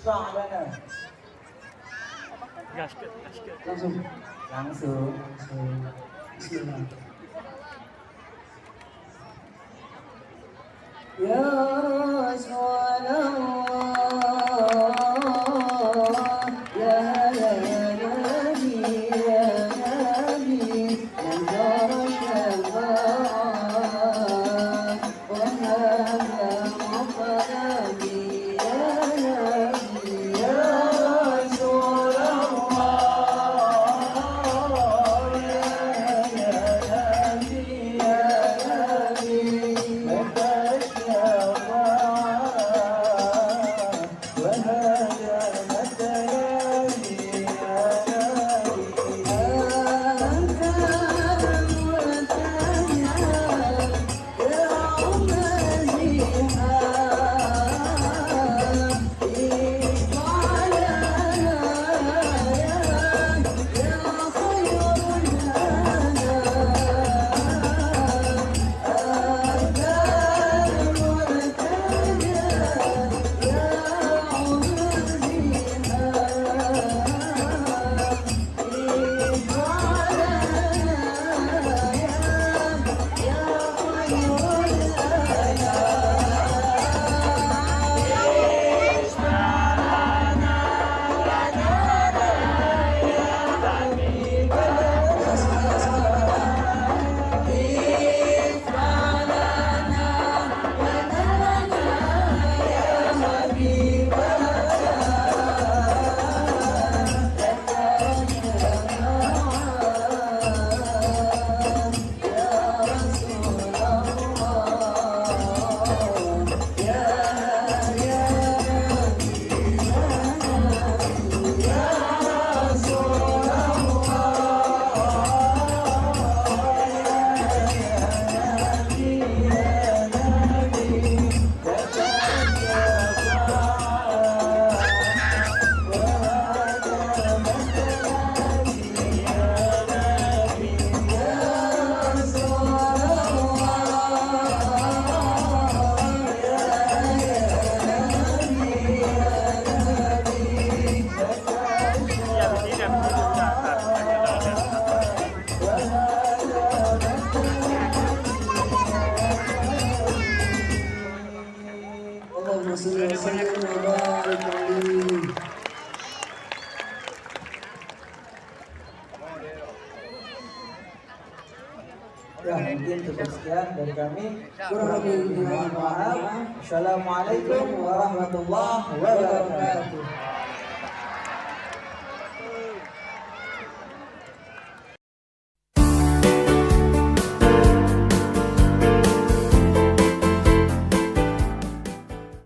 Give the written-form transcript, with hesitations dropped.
Isfa' lana. Gasket, gasket. Langsung. Langsung. Bismillah. Ya Rasulullah, ya Nabi, ya Nabi, انظر الشفاعة وهذا مطلبي يا نبي يا رسول الله يا نبي يا نبي لك الشفاعة وهذا مطلبي يا نبي أنت اللهم صل وسلم وبارك عليه. Ya mungkin cukup sekian dari kami. Kurang lebih mohon maaf. Assalamualaikum warahmatullahi wabarakatuh.